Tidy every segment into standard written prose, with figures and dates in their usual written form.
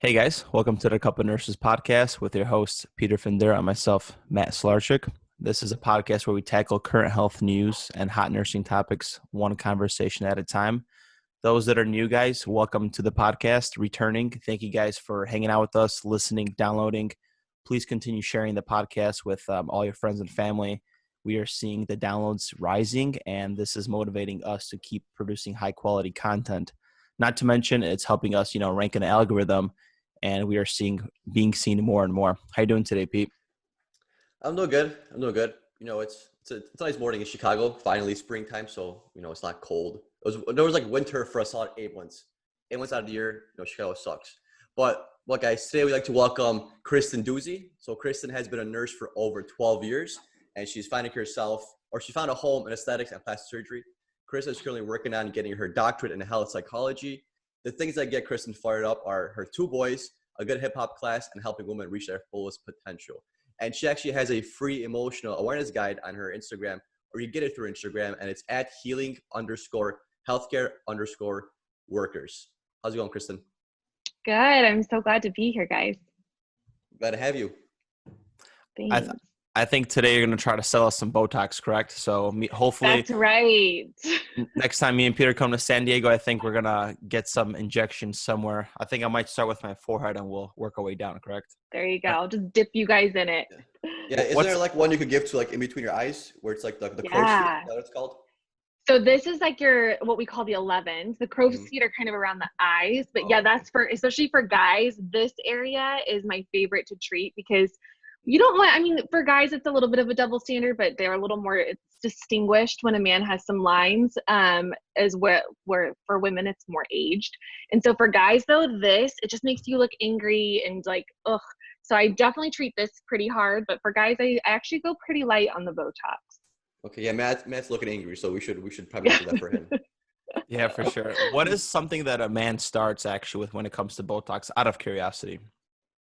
Hey guys, welcome to the Cup of Nurses podcast with your hosts Peter Finder and myself, Matt Slarchik. This is a podcast where we tackle current health news and hot nursing topics one conversation at a time. Those that are new guys, welcome to the podcast, returning. Thank you guys for hanging out with us, listening, downloading. Please continue sharing the podcast with all your friends and family. We are seeing the downloads rising, and this is motivating us to keep producing high quality content. Not to mention, it's helping us, rank in the algorithm, and we are being seen more and more. How you doing today, Pete? I'm doing good. It's a nice morning in Chicago. Finally, springtime, so it's not cold. There was like winter for us all 8 months. 8 months out of the year, Chicago sucks. But well, guys, today we'd like to welcome Kristen Doezie. So Kristen has been a nurse for over 12 years, and she's finding herself, or she found a home in aesthetics and plastic surgery. Kristen is currently working on getting her doctorate in health psychology. The things that get Kristen fired up are her 2 boys, a good hip hop class, and helping women reach their fullest potential. And she actually has a free emotional awareness guide on her Instagram, or you get it through Instagram, and it's at healing_healthcare_workers. How's it going, Kristen? Good. I'm so glad to be here, guys. Glad to have you. Thanks. I think today you're going to try to sell us some Botox, correct? So hopefully That's right. next time me and Peter come to San Diego, I think we're going to get some injections somewhere. I think I might start with my forehead and we'll work our way down, correct? There you go. I'll just dip you guys in it. Yeah, is there like one you could give to like in between your eyes where it's like the crow's feet? Is that what it's called? So this is like what we call the 11s. The crow's feet are kind of around the eyes, but that's especially for guys, this area is my favorite to treat because you don't want, for guys, it's a little bit of a double standard, but they're a little more, it's distinguished when a man has some lines, as where for women, it's more aged. And so for guys though, it just makes you look angry and like, ugh. So I definitely treat this pretty hard, but for guys, I actually go pretty light on the Botox. Okay. Yeah. Matt's looking angry. So we should probably do that for him. Yeah, for sure. What is something that a man starts actually with when it comes to Botox, out of curiosity?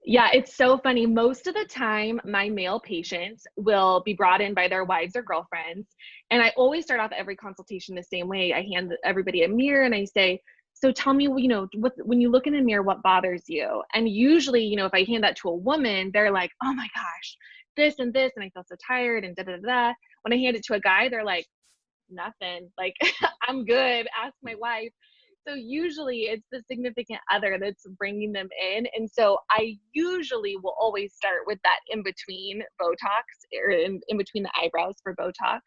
Yeah, it's so funny. Most of the time, my male patients will be brought in by their wives or girlfriends. And I always start off every consultation the same way. I hand everybody a mirror and I say, so tell me, when you look in the mirror, what bothers you? And usually, if I hand that to a woman, they're like, oh my gosh, this and this, and I feel so tired and da da da. When I hand it to a guy, they're like, nothing. Like, I'm good. Ask my wife. So usually it's the significant other that's bringing them in. And so I usually will always start with that in-between Botox, or in between the eyebrows for Botox.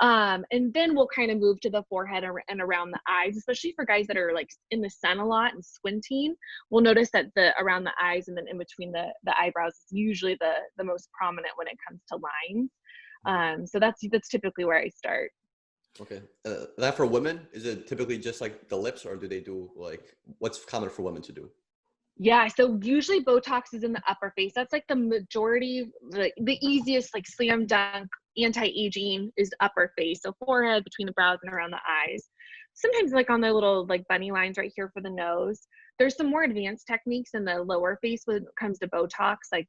And then we'll kind of move to the forehead and around the eyes, especially for guys that are like in the sun a lot and squinting. We'll notice that around the eyes and then in between the eyebrows is usually the most prominent when it comes to lines. So that's typically where I start. Okay. That for women, is it typically just like the lips, or do they do like what's common for women to do? Yeah, so usually Botox is in the upper face. That's like the majority, the easiest, like slam dunk anti-aging is upper face. So forehead, between the brows, and around the eyes. Sometimes like on the little like bunny lines right here for the nose. There's some more advanced techniques in the lower face when it comes to Botox, like,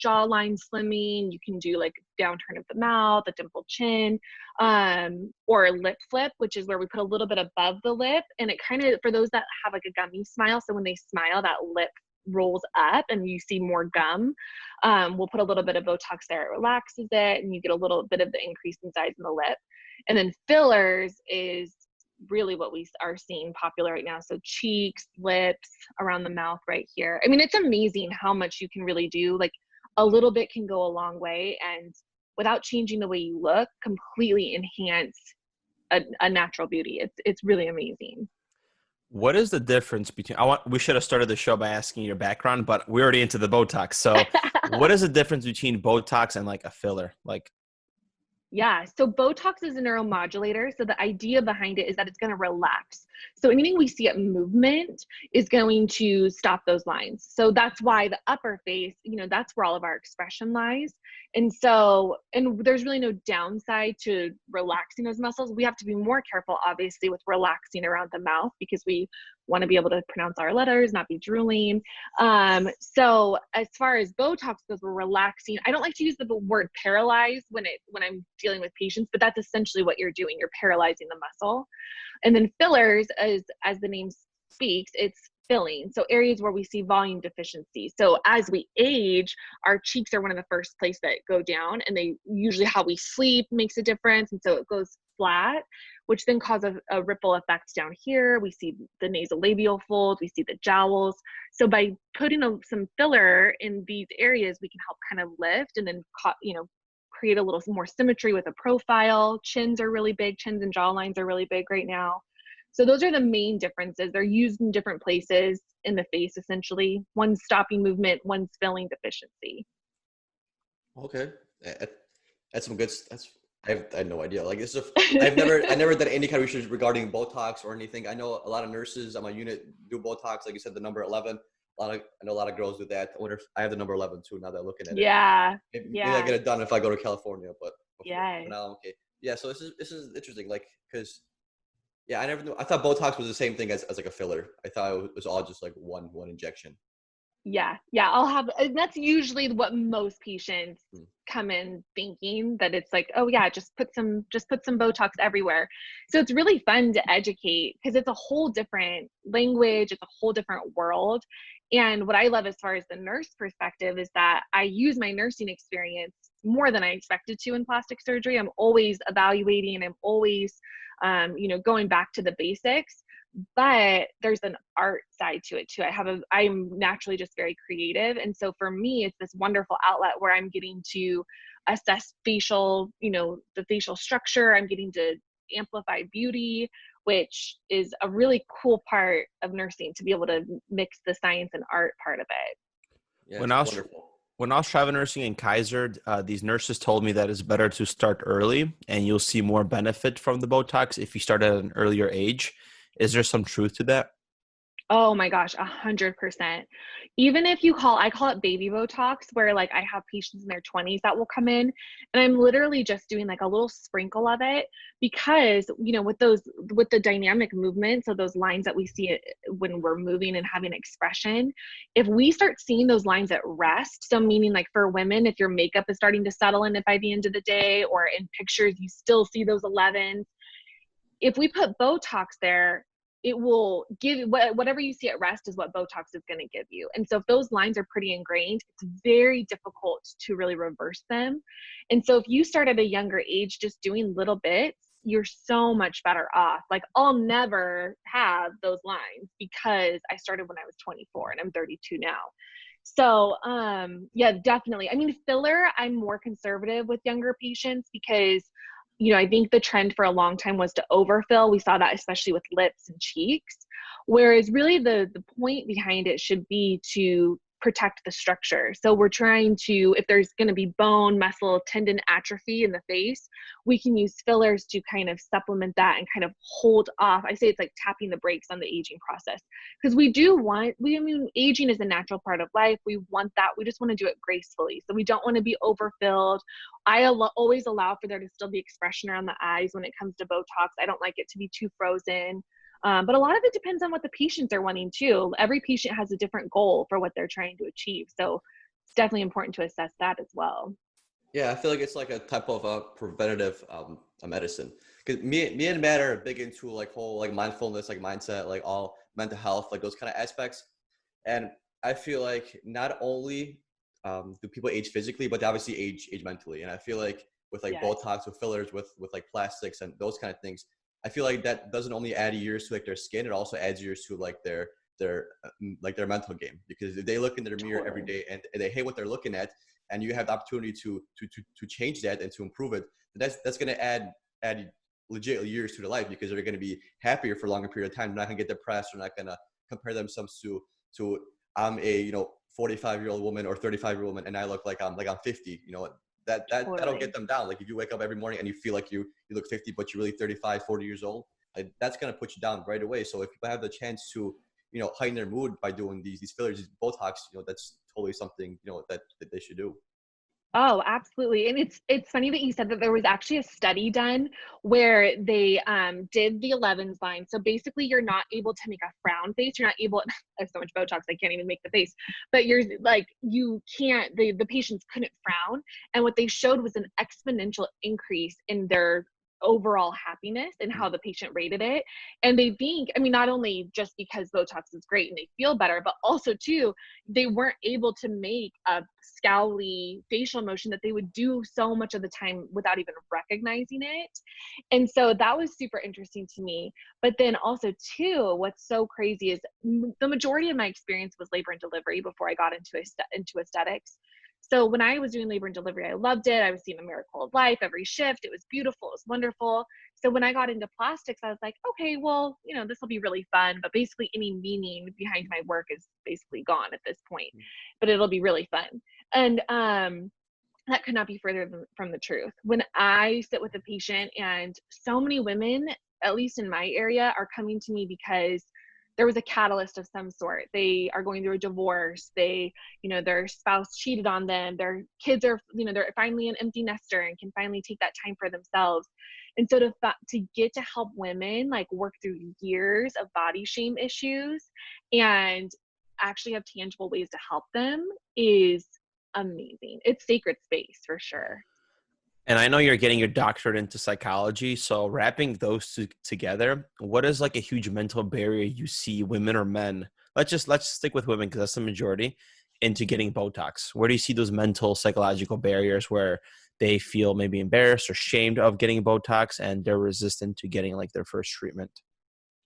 jawline slimming. You can do like downturn of the mouth, a dimpled chin, or a lip flip, which is where we put a little bit above the lip. And it kind of, for those that have like a gummy smile, so when they smile, that lip rolls up and you see more gum. We'll put a little bit of Botox there. It relaxes it and you get a little bit of the increase in size in the lip. And then fillers is really what we are seeing popular right now. So cheeks, lips, around the mouth right here. It's amazing how much you can really do. Like a little bit can go a long way, and without changing the way you look, completely enhance a natural beauty. It's really amazing. What is the difference between, we should have started the show by asking your background, but we're already into the Botox. So what is the difference between Botox and like a filler? Yeah, so Botox is a neuromodulator. So the idea behind it is that it's going to relax. So anything we see at movement is going to stop those lines. So that's why the upper face, that's where all of our expression lies. And there's really no downside to relaxing those muscles. We have to be more careful, obviously, with relaxing around the mouth because we want to be able to pronounce our letters, not be drooling. So as far as Botox goes, we're relaxing. I don't like to use the word paralyze when I'm dealing with patients, but that's essentially what you're doing. You're paralyzing the muscle. And then fillers, as the name speaks, it's filling. So areas where we see volume deficiency. So as we age, our cheeks are one of the first places that go down, and they usually how we sleep makes a difference. And so it goes flat, which then causes a ripple effect down here. We see the nasolabial fold, we see the jowls. So by putting some filler in these areas, we can help kind of lift and then, create a little more symmetry with a profile. Chins are really big. Chins and jawlines are really big right now. So those are the main differences. They're used in different places in the face, essentially. One's stopping movement, one's filling deficiency. Okay, that's some good. I had no idea. Like this is, I never done any kind of research regarding Botox or anything. I know a lot of nurses on my unit do Botox, like you said, the number 11. I know a lot of girls do that. I wonder if I have the number 11 too. Now that I'm looking at it, maybe I get it done if I go to California. But for now, okay, yeah. So this is interesting, like because. Yeah, I never knew. I thought Botox was the same thing as like a filler. I thought it was all just like one injection. Yeah, I'll have, and that's usually what most patients come in thinking, that it's like, oh yeah, just put some Botox everywhere. So it's really fun to educate, because it's a whole different language, it's a whole different world. And what I love as far as the nurse perspective is that I use my nursing experience more than I expected to in plastic surgery. I'm always evaluating, and I'm always going back to the basics, but there's an art side to it too. I'm naturally just very creative. And so for me, it's this wonderful outlet where I'm getting to assess facial, the facial structure. I'm getting to amplify beauty, which is a really cool part of nursing, to be able to mix the science and art part of it. Yeah, Wonderful. When I was travel nursing in Kaiser, these nurses told me that it's better to start early and you'll see more benefit from the Botox if you start at an earlier age. Is there some truth to that? Oh my gosh, 100%. Even if I call it baby Botox, where like I have patients in their 20s that will come in, and I'm literally just doing like a little sprinkle of it, because, with the dynamic movement, so those lines that we see when we're moving and having expression, if we start seeing those lines at rest, so meaning like for women, if your makeup is starting to settle in it by the end of the day, or in pictures, you still see those 11s. If we put Botox there, it will give whatever you see at rest is what Botox is going to give you. And so if those lines are pretty ingrained, it's very difficult to really reverse them. And so if you start at a younger age, just doing little bits, you're so much better off. Like I'll never have those lines because I started when I was 24 and I'm 32 now. So, yeah, definitely. I mean, filler, I'm more conservative with younger patients because I think the trend for a long time was to overfill. We saw that especially with lips and cheeks, whereas really the point behind it should be to protect the structure. So we're trying to, if there's going to be bone, muscle, tendon atrophy in the face, we can use fillers to kind of supplement that and kind of hold off. I say it's like tapping the brakes on the aging process, because aging is a natural part of life. We want that. We just want to do it gracefully. So we don't want to be overfilled. I always allow for there to still be expression around the eyes when it comes to Botox. I don't like it to be too frozen. But a lot of it depends on what the patients are wanting too. Every patient has a different goal for what they're trying to achieve. So it's definitely important to assess that as well. Yeah, I feel like it's like a type of a preventative medicine. Because me and Matt are big into like whole like mindfulness, like mindset, like all mental health, like those kind of aspects. And I feel like not only do people age physically, but they obviously age mentally. And I feel like with like Botox, with fillers, with like plastics and those kind of things, I feel like that doesn't only add years to like their skin, it also adds years to like their mental game. Because if they look in their mirror every day and they hate what they're looking at, and you have the opportunity to change that and to improve it, that's going to add legit years to their life, because they're going to be happier for a longer period of time. They're not going to get depressed. They're not going to compare themselves to I'm a 45-year-old woman or 35-year-old woman and I look like I'm 50. That'll get them down. Like if you wake up every morning and you feel like you look 50 but you're really 35, 40 years old, like that's going to put you down right away. So if people have the chance to heighten their mood by doing these fillers, these Botox, that's totally something that they should do. Oh, absolutely. And it's funny that you said that there was actually a study done where they did the 11s line. So basically you're not able to make a frown face. You're not able, I have so much Botox, I can't even make the face, but you can't, the patients couldn't frown. And what they showed was an exponential increase in their overall happiness and how the patient rated it. And they think, I mean, not only just because Botox is great and they feel better, but also too, they weren't able to make a scowly facial motion that they would do so much of the time without even recognizing it. And so that was super interesting to me. But then also too, what's so crazy is the majority of my experience was labor and delivery before I got into aesthetics. So when I was doing labor and delivery, I loved it. I was seeing a miracle of life every shift. It was beautiful. It was wonderful. So when I got into plastics, I was like, okay, well, this will be really fun. But basically any meaning behind my work is basically gone at this point. But it'll be really fun. And that could not be further from the truth. When I sit with a patient, and so many women, at least in my area, are coming to me because there was a catalyst of some sort. They are going through a divorce. Their spouse cheated on them. Their kids are, they're finally an empty nester and can finally take that time for themselves. And so to get to help women like work through years of body shame issues and actually have tangible ways to help them is amazing. It's sacred space for sure. And I know you're getting your doctorate into psychology. So wrapping those two together, what is like a huge mental barrier you see women or men? Let's stick with women because that's the majority into getting Botox. Where do you see those mental, psychological barriers where they feel maybe embarrassed or shamed of getting Botox and they're resistant to getting like their first treatment?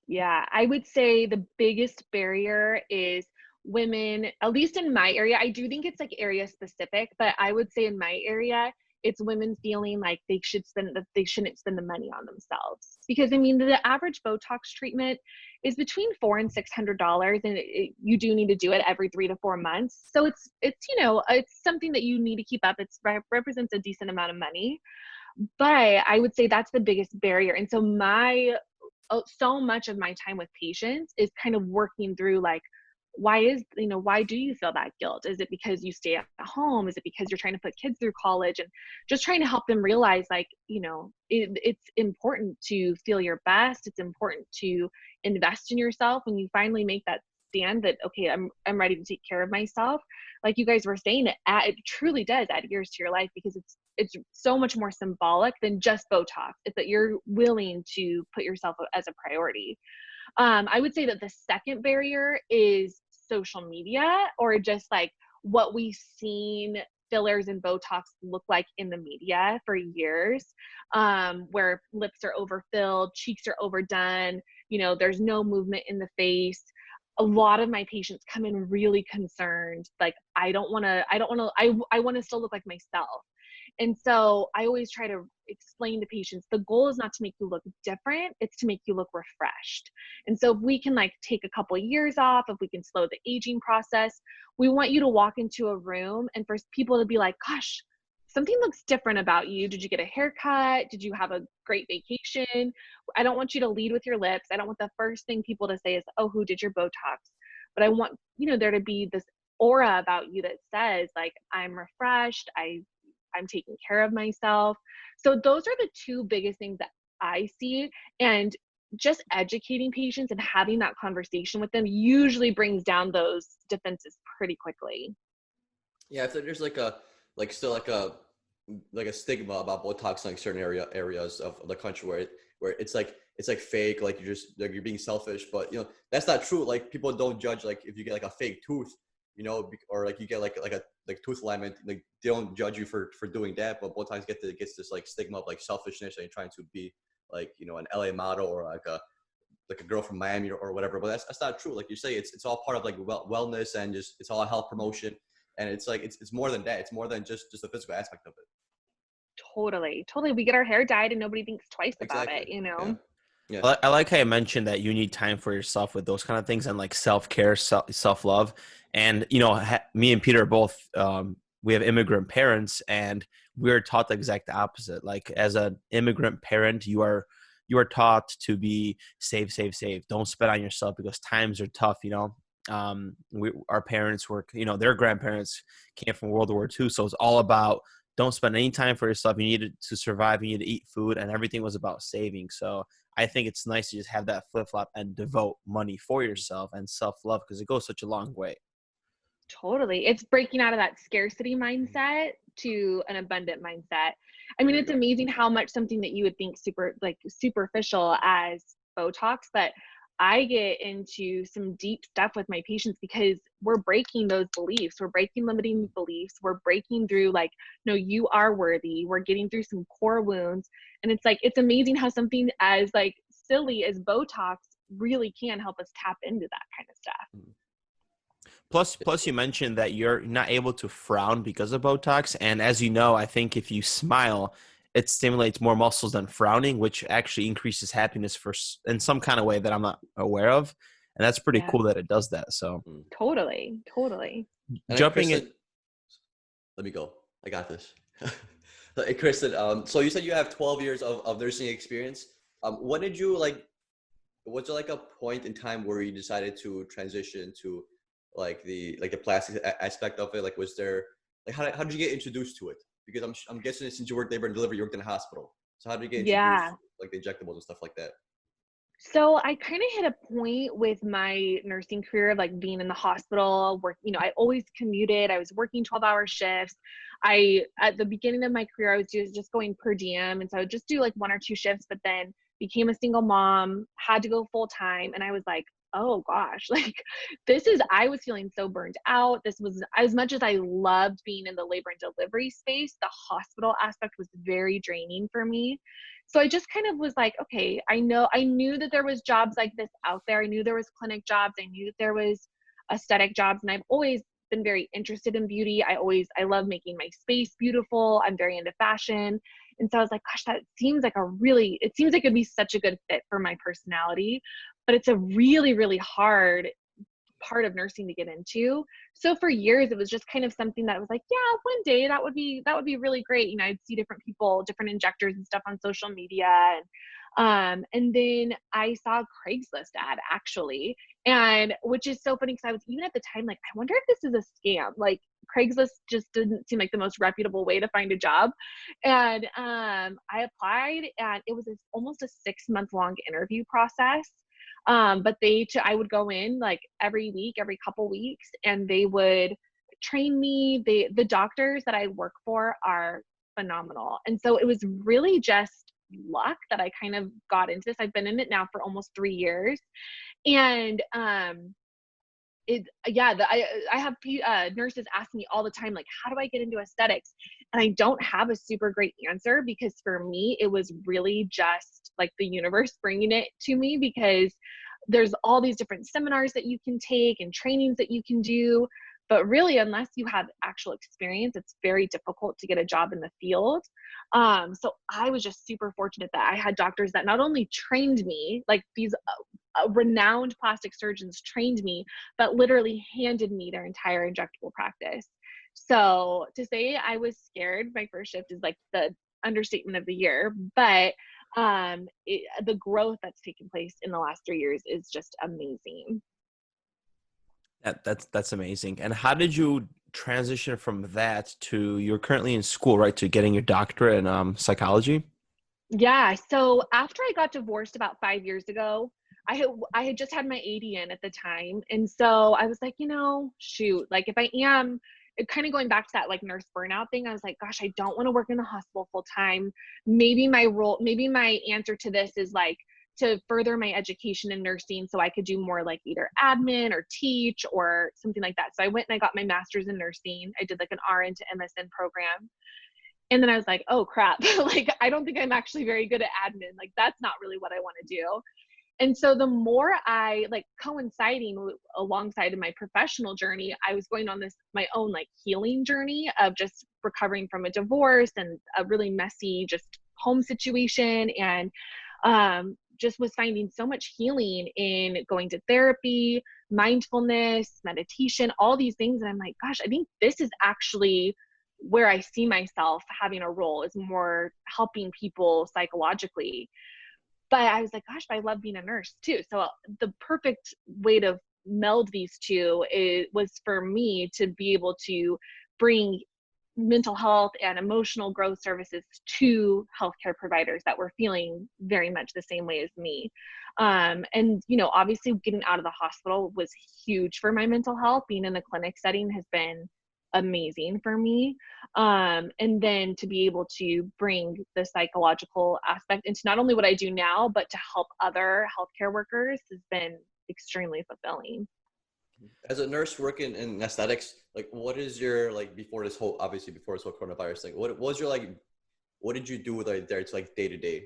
Yeah, I would say the biggest barrier is women, at least in my area. I do think it's like area specific, but I would say in my area, it's women feeling like they shouldn't spend the money on themselves. Because I mean, the average Botox treatment is between $400 and $600, and you do need to do it every 3 to 4 months. So it's it's something that you need to keep up. It represents a decent amount of money, but I would say that's the biggest barrier. And so so much of my time with patients is kind of working through like, why do you feel that guilt? Is it because you stay at home? Is it because you're trying to put kids through college? And just trying to help them realize like, it's important to feel your best. It's important to invest in yourself when you finally make that stand that, okay, I'm ready to take care of myself. Like you guys were saying, it truly does add years to your life because it's so much more symbolic than just Botox. It's that you're willing to put yourself as a priority. I would say that the second barrier is social media, or just like what we've seen fillers and Botox look like in the media for years, where lips are overfilled, cheeks are overdone, there's no movement in the face. A lot of my patients come in really concerned, like, I want to still look like myself. And so I always try to explain to patients, the goal is not to make you look different, it's to make you look refreshed. And so if we can like take a couple of years off, if we can slow the aging process, we want you to walk into a room and for people to be like, gosh, something looks different about you. Did you get a haircut? Did you have a great vacation? I don't want you to lead with your lips. I don't want the first thing people to say is, oh, who did your Botox? But I want, there to be this aura about you that says like, I'm refreshed, I'm taking care of myself. So those are the two biggest things that I see. And just educating patients and having that conversation with them usually brings down those defenses pretty quickly. Yeah, I feel like there's still a stigma about Botox in like certain areas of the country where it's like fake, like you're being selfish, but that's not true. Like people don't judge like if you get like a fake tooth, or like you get like a tooth alignment, like they don't judge you for doing that. But Botox gets this like stigma of like selfishness and you're trying to be like an LA model or like a girl from Miami or whatever. But that's not true. Like you say, it's all part of like wellness and just it's all health promotion. And it's like it's more than that. It's more than just the physical aspect of it. Totally. We get our hair dyed and nobody thinks twice about it, Yeah. Yeah. Well, I like how you mentioned that you need time for yourself with those kind of things and like self-care, self-love. And, me and Peter are both, we have immigrant parents and we're taught the exact opposite. Like as an immigrant parent, you are taught to be save. Don't spend on yourself because times are tough, our parents work, their grandparents came from World War II. So it's all about don't spend any time for yourself. You need to survive. You need to eat food, and everything was about saving. So I think it's nice to just have that flip-flop and devote money for yourself and self-love because it goes such a long way. Totally. It's breaking out of that scarcity mindset to an abundant mindset. I mean, it's amazing how much something that you would think superficial as Botox, but I get into some deep stuff with my patients because we're breaking those beliefs. We're breaking limiting beliefs. We're breaking through like, no, you are worthy. We're getting through some core wounds. And it's like, it's amazing how something as like silly as Botox really can help us tap into that kind of stuff. Plus, you mentioned that you're not able to frown because of Botox. And as you know, I think if you smile, it stimulates more muscles than frowning, which actually increases happiness in some kind of way that I'm not aware of. And that's pretty cool that it does that. So totally. And jumping Kristen, let me go. I got this. Hey, Kristen, so you said you have 12 years of nursing experience. When did you was there like a point in time where you decided to transition to like the plastic aspect of it? Like, was there how did you get introduced to it? Because I'm guessing since you worked labor and delivery, you worked in a hospital. So how did you get introduced to like the injectables and stuff like that? So I kind of hit a point with my nursing career of like being in the hospital, I always commuted. I was working 12-hour shifts. At the beginning of my career, I was just going per diem. And so I would just do like 1 or 2 shifts, but then became a single mom, had to go full time. And I was like, oh gosh, like I was feeling so burned out. This was, as much as I loved being in the labor and delivery space, the hospital aspect was very draining for me. So I just kind of was like, okay, I knew that there was jobs like this out there. I knew there was clinic jobs. I knew that there was aesthetic jobs. And I've always been very interested in beauty. I love making my space beautiful. I'm very into fashion. And so I was like, gosh, it seems like it'd be such a good fit for my personality, but it's a really, really hard part of nursing to get into. So for years, it was just kind of something that was like, yeah, one day that would be really great. I'd see different people, different injectors and stuff on social media. And then I saw a Craigslist ad actually, and which is so funny because I was even at the time like, I wonder if this is a scam. Like Craigslist just didn't seem like the most reputable way to find a job. And I applied, and it was almost a 6-month long interview process. But I would go in like every week, every couple weeks, and they would train me. The doctors that I work for are phenomenal. And so it was really just luck that I kind of got into this. I've been in it now for almost 3 years. And, I have nurses ask me all the time, like, how do I get into aesthetics? And I don't have a super great answer, because for me, it was really just like the universe bringing it to me, because there's all these different seminars that you can take and trainings that you can do. But really, unless you have actual experience, it's very difficult to get a job in the field. So I was just super fortunate that I had doctors that not only trained me, like these renowned plastic surgeons trained me, but literally handed me their entire injectable practice. So to say I was scared my first shift is like the understatement of the year, but the growth that's taken place in the last 3 years is just amazing. That's amazing. And how did you transition from that to you're currently in school, right? To getting your doctorate in psychology? Yeah. So after I got divorced about 5 years ago, I had just had my ADN at the time. And so I was like, shoot, like if I am kind of going back to that like nurse burnout thing, I was like, gosh, I don't want to work in the hospital full time. Maybe my answer to this is like to further my education in nursing, so I could do more like either admin or teach or something like that. So I went and I got my master's in nursing. I did like an RN to MSN program. And then I was like, oh crap, like I don't think I'm actually very good at admin. Like that's not really what I want to do. And so the more I coinciding alongside in my professional journey, I was going on my own like healing journey of just recovering from a divorce and a really messy just home situation. And just was finding so much healing in going to therapy, mindfulness, meditation, all these things. And I'm like, gosh, I think this is actually where I see myself having a role, is more helping people psychologically. But I was like, gosh, but I love being a nurse too. So the perfect way to meld these two was for me to be able to bring mental health and emotional growth services to healthcare providers that were feeling very much the same way as me. And, obviously getting out of the hospital was huge for my mental health. Being in the clinic setting has been amazing for me. And then to be able to bring the psychological aspect into not only what I do now, but to help other healthcare workers has been extremely fulfilling. As a nurse working in aesthetics, like what is your like before this whole coronavirus thing? What was your like? What did you do with like there? It's like day to day.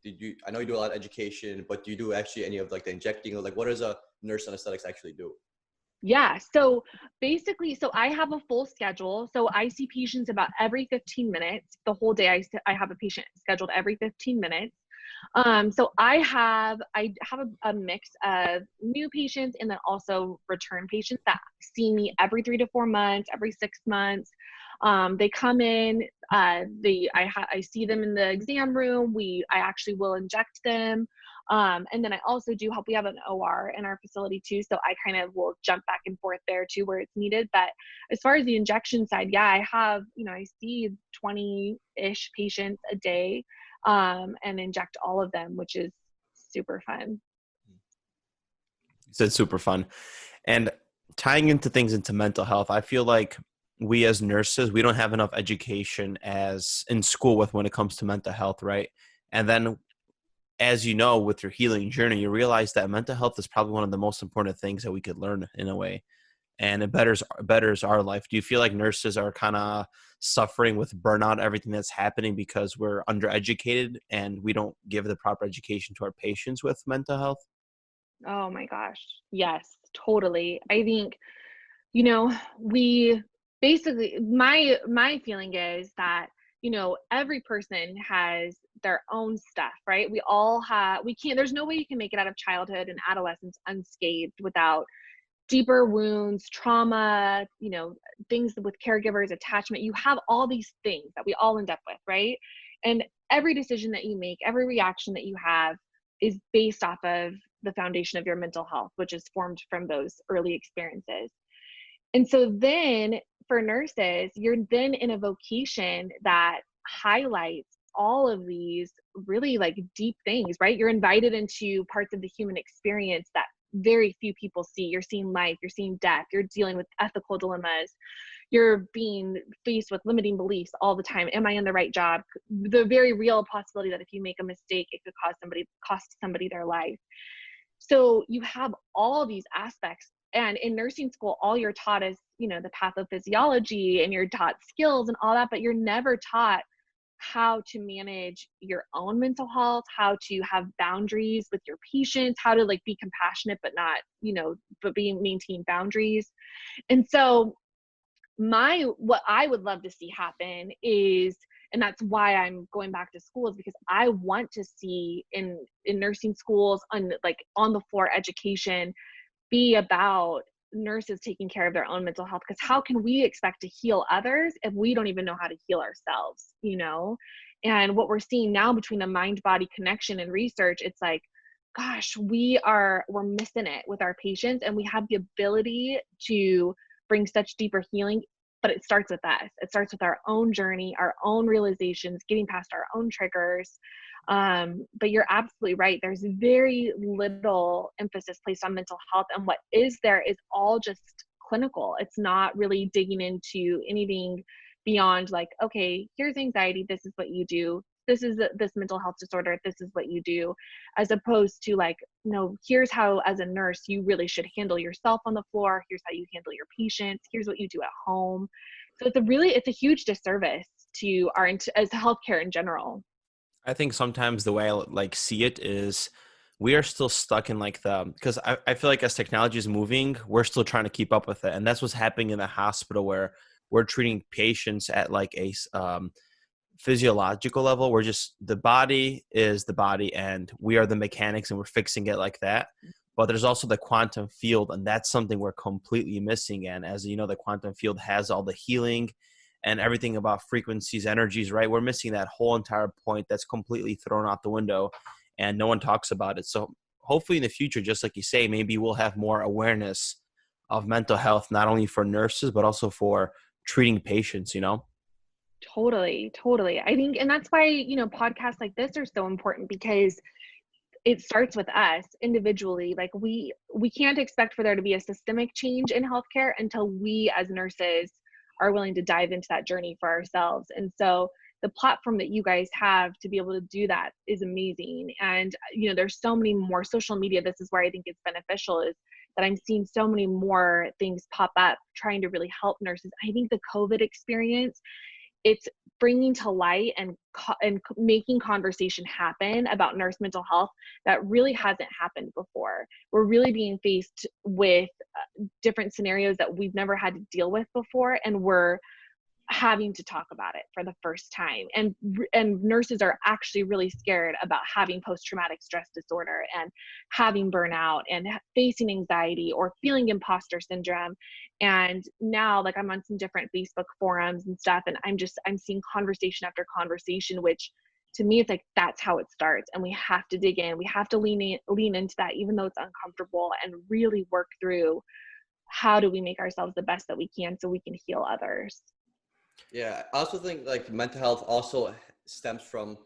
Did you? I know you do a lot of education, but do you do actually any of like the injecting or like what does a nurse in aesthetics actually do? Yeah. So basically, so I have a full schedule. So I see patients about every 15 minutes. The whole day I have a patient scheduled every 15 minutes. So I have a mix of new patients and then also return patients that see me every 3 to 4 months, every 6 months. They come in, I see them in the exam room. I actually will inject them. And then I also do help. We have an OR in our facility too. So I kind of will jump back and forth there too, where it's needed. But as far as the injection side, yeah, I see 20-ish patients a day, and inject all of them, which is super fun. You said super fun. And tying into mental health, I feel like we as nurses, we don't have enough education as in school with when it comes to mental health, right? And then as you know, with your healing journey, you realize that mental health is probably one of the most important things that we could learn in a way. And it betters our life. Do you feel like nurses are kind of suffering with burnout, everything that's happening because we're undereducated and we don't give the proper education to our patients with mental health? Oh my gosh. Yes, totally. I think, we basically, my feeling is that, every person has their own stuff, right? There's no way you can make it out of childhood and adolescence unscathed without deeper wounds, trauma, things with caregivers, attachment. You have all these things that we all end up with, right? And every decision that you make, every reaction that you have is based off of the foundation of your mental health, which is formed from those early experiences. And so then for nurses, you're then in a vocation that highlights all of these really like deep things, right? You're invited into parts of the human experience that very few people see. You're seeing life, you're seeing death, you're dealing with ethical dilemmas, you're being faced with limiting beliefs all the time. Am I in the right job? The very real possibility that if you make a mistake, it could cost somebody their life. So you have all these aspects. And in nursing school, all you're taught is, the pathophysiology, and you're taught skills and all that, but you're never taught how to manage your own mental health, how to have boundaries with your patients, how to like be compassionate, but not, maintain boundaries. And so what I would love to see happen is, and that's why I'm going back to school, is because I want to see in nursing schools on the floor education be about nurses taking care of their own mental health. Because how can we expect to heal others if we don't even know how to heal ourselves, And what we're seeing now between the mind-body connection and research, it's like, gosh, we're missing it with our patients, and we have the ability to bring such deeper healing, but it starts with us. It starts with our own journey, our own realizations, getting past our own triggers. But you're absolutely right. There's very little emphasis placed on mental health, and what is there is all just clinical. It's not really digging into anything beyond like, okay, here's anxiety, this is what you do. This is this mental health disorder, this is what you do, as opposed to like, no, here's how as a nurse you really should handle yourself on the floor, here's how you handle your patients, here's what you do at home. So it's a huge disservice to as healthcare in general. I think sometimes the way I like see it is we are still stuck in because I feel like as technology is moving, we're still trying to keep up with it. And that's what's happening in the hospital where we're treating patients at like a physiological level. We're just, the body is the body and we are the mechanics and we're fixing it like that. But there's also the quantum field, and that's something we're completely missing. And as you know, the quantum field has all the healing and everything about frequencies, energies, right? We're missing that whole entire point that's completely thrown out the window and no one talks about it. So hopefully in the future, just like you say, maybe we'll have more awareness of mental health, not only for nurses, but also for treating patients, Totally. I think, and that's why, podcasts like this are so important, because it starts with us individually. Like we can't expect for there to be a systemic change in healthcare until we as nurses are willing to dive into that journey for ourselves. And so the platform that you guys have to be able to do that is amazing. And, there's so many more social media. This is where I think it's beneficial, is that I'm seeing so many more things pop up trying to really help nurses. I think the COVID experience, it's bringing to light and making conversation happen about nurse mental health that really hasn't happened before. We're really being faced with different scenarios that we've never had to deal with before, and we're having to talk about it for the first time. And nurses are actually really scared about having post-traumatic stress disorder and having burnout and facing anxiety or feeling imposter syndrome. And now, like, I'm on some different Facebook forums and stuff, and I'm seeing conversation after conversation, which to me, it's like, that's how it starts. And we have to dig in. We have to lean into that, even though it's uncomfortable, and really work through how do we make ourselves the best that we can so we can heal others. Yeah, I also think like mental health also stems from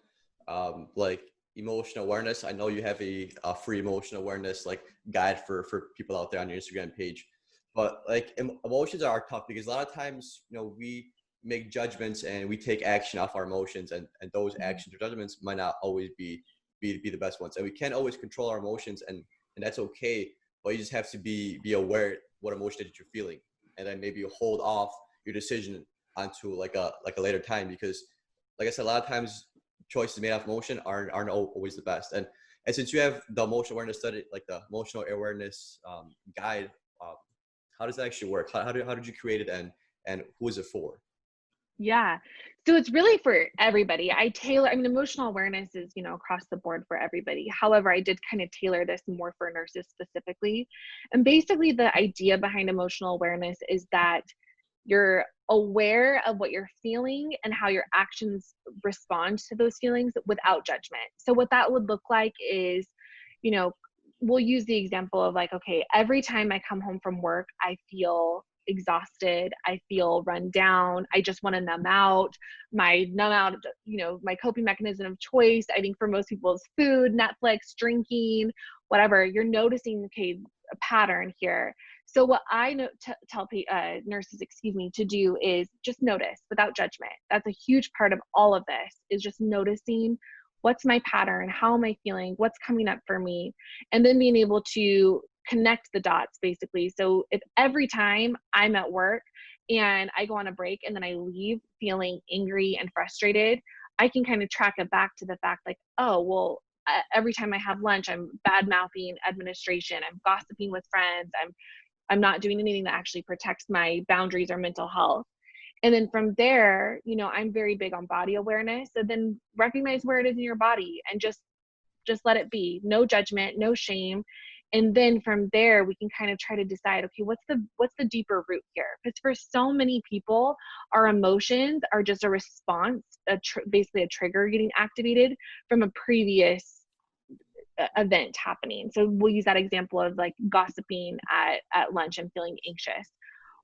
like emotional awareness. I know you have a free emotional awareness like guide for people out there on your Instagram page, but like emotions are tough because a lot of times, we make judgments and we take action off our emotions, and those actions or judgments might not always be the best ones. And we can't always control our emotions, and that's okay, but you just have to be aware what emotion that you're feeling, and then maybe hold off your decision onto like a later time, because like I said, a lot of times choices made off emotion aren't always the best. And since you have the emotional awareness study, like the emotional awareness guide, how does that actually work? How did you create it, and who is it for? Yeah. So it's really for everybody. Emotional awareness is, across the board for everybody. However, I did kind of tailor this more for nurses specifically. And basically the idea behind emotional awareness is that you're aware of what you're feeling and how your actions respond to those feelings without judgment. So what that would look like is, we'll use the example of like, okay, every time I come home from work, I feel exhausted. I feel run down. I just want to numb out. My coping mechanism of choice, I think for most people, is food, Netflix, drinking, whatever. You're noticing, okay, a pattern here. So what I tell nurses, to do is just notice without judgment. That's a huge part of all of this, is just noticing what's my pattern, how am I feeling, what's coming up for me, and then being able to connect the dots basically. So if every time I'm at work and I go on a break and then I leave feeling angry and frustrated, I can kind of track it back to the fact like, oh, well, every time I have lunch, I'm bad mouthing administration, I'm gossiping with friends, I'm not doing anything that actually protects my boundaries or mental health. And then from there, I'm very big on body awareness. So then recognize where it is in your body and just let it be. No judgment, no shame. And then from there, we can kind of try to decide, okay, what's the deeper root here? Because for so many people, our emotions are just a response, basically a trigger getting activated from a previous event happening. So we'll use that example of like gossiping at lunch and feeling anxious.